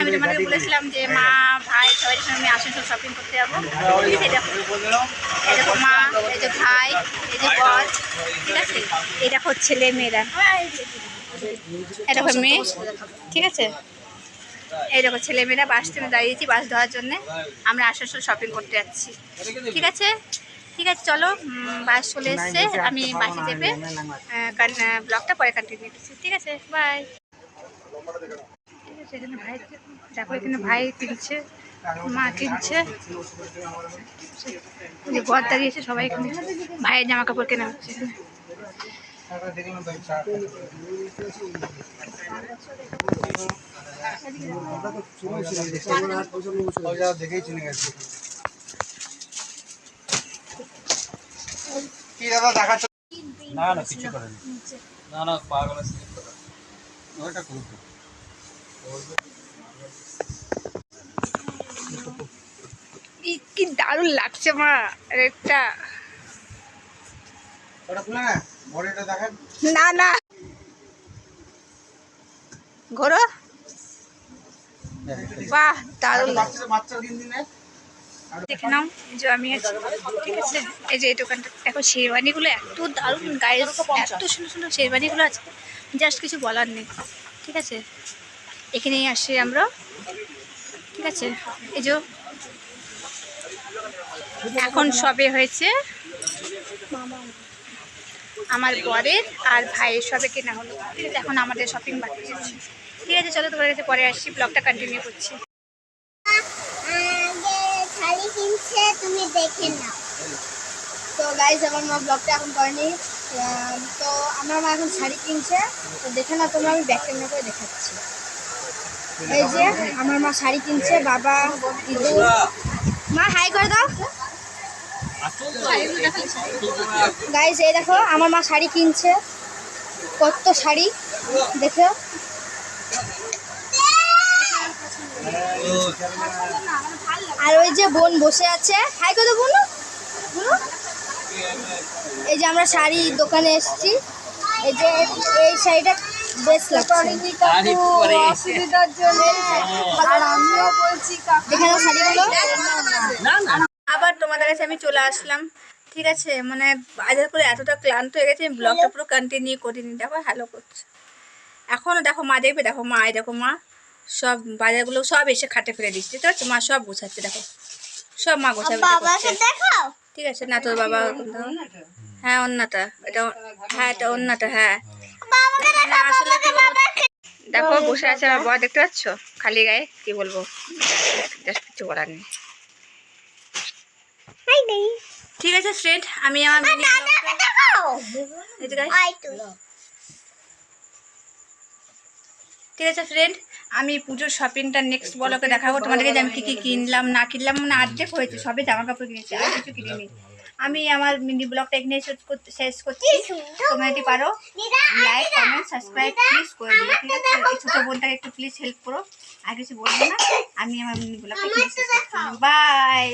আমি তোমাদেরকে বলেছিলাম যে মা ভাই সবাই সঙ্গে আমি আসানসোল শপিং করতে যাবো। ঠিক আছে, এই দেখো মা, এই যে ভাই, এই যে বর, ঠিক আছে, এই দেখো ছেলে মেয়েরা, এই দেখো মেয়ে, ঠিক আছে, এই দেখো ছেলে মেয়েরা বাস স্ট্যান্ডে দাঁড়িয়েছি বাস ধরার জন্য। আমরা আসানসোল শপিং করতে যাচ্ছি। ঠিক আছে, ঠিক আছে, চলো বাস চলে এসছে, আমি বাসে চেপে ব্লগটা পরে কন্টিনিউ করছি। ঠিক আছে, বাই। ঠিক আছে, এখানে ভাই দেখো, এখানে ভাই কিনছে, মা কিনছে, যে ঘর দাঁড়িয়েছে সবাই এখানে ভাইয়ের জামা কাপড় কেনা হচ্ছে। দেখেই চিনে গেছে কি দাদা দেখাচ্ছ? না না কিছু করেনি, না না পাগল আছে ওটা করুন। কি দারুণ লাগছে মা রেটটা। ওটা খুলে না বডিটা দেখেন। না না ঘোরো, বাহ দারুণ লাগছে। বাচ্চা দিন দিন দেখে নাও যে আমি আছি। ঠিক আছে, এই যে এই দোকানটা দেখো, শেরওয়ানিগুলো এত দারুণ গায়ে, এত সুন্দর সুন্দর শেরওয়ানিগুলো আছে, জাস্ট কিছু বলার নেই। ঠিক আছে, এখানেই আসি আমরা। ঠিক আছে, এই যে এখন সবে হয়েছে আমার বরের আর ভাইয়ের সবে কেনা হলো। ঠিক আছে, এখন আমাদের শপিং বাকি আছে। ঠিক আছে, চলো তোমার কাছে পরে আসছি, ব্লগটা কন্টিনিউ করছি। শাড়ি কিনছে, তুমি দেখে নাও। তো গাইজ আমার মা ব্লগটা এখন করেনি, তো আমার মা এখন শাড়ি কিনছে, তো দেখে না তোমরা, আমি ব্যাক ক্যামেরা করে দেখাচ্ছি। এই যে আমার মা শাড়ি কিনছে, বাবা দিদু, মা হাই করে দাও। গাইজ এই দেখো আমার মা শাড়ি কিনছে, কত শাড়ি দেখো। আর ওই যে বোন বসে আছে, হাই করে দেবো না। এই যে আমরা শাড়ি দোকানে এসেছি, এই যে এই শাড়িটা বেশ লাগছে অসুবিধার জন্য, আর আমিও বলছি এখানে শাড়িগুলো। আবার তোমাদের কাছে আমি চলে আসলাম। ঠিক আছে, মানে বাজার করে এতটা ক্লান্ত হয়ে গেছে, ব্লগটা পুরো কন্টিনিউ করিনি। দেখো হ্যালো করছে এখনও, দেখো মা দেখবে, দেখো মা, এই দেখো মা সব বাজারগুলো সব এসে খাটে ফেলে দিচ্ছে। ঠিক আছে, মা সব গোছাচ্ছে, দেখো সব মা গোছাবে। ঠিক আছে, না তোর বাবা, হ্যাঁ অন্যটা, এটা হ্যাঁ, এটা অন্যটা, হ্যাঁ আসলে কি বলবো, দেখো বসে আছে আমার বর, দেখতে পাচ্ছ খালি গায়ে, কি বলবো, জাস্ট কিছু বলার নেই। ঠিক আছে ফ্রেন্ড, আমি আমার ঠিক আছে ফ্রেন্ড, আমি পুজোর শপিংটা নেক্সট ব্লগে দেখাবো তোমাদেরকে, যে আমি কী কী কিনলাম না কিনলাম, মানে অর্ধেক হয়েছে, সবে জামা কাপড় কিনেছি, আর কিছু কিনিনি। আমি আমার মিনি ব্লগটা এখানে শেষ করছি। তোমরা যদি পারো লাইক কমেন্ট সাবস্ক্রাইব প্লিজ করে দিও। ঠিক আছে, এই ছোটো বোনটাকে একটু প্লিজ হেল্প করো, আর কিছু বলবো না। আমি আমার মিনি ব্লগটা এখানে শেষ করছি। বাই।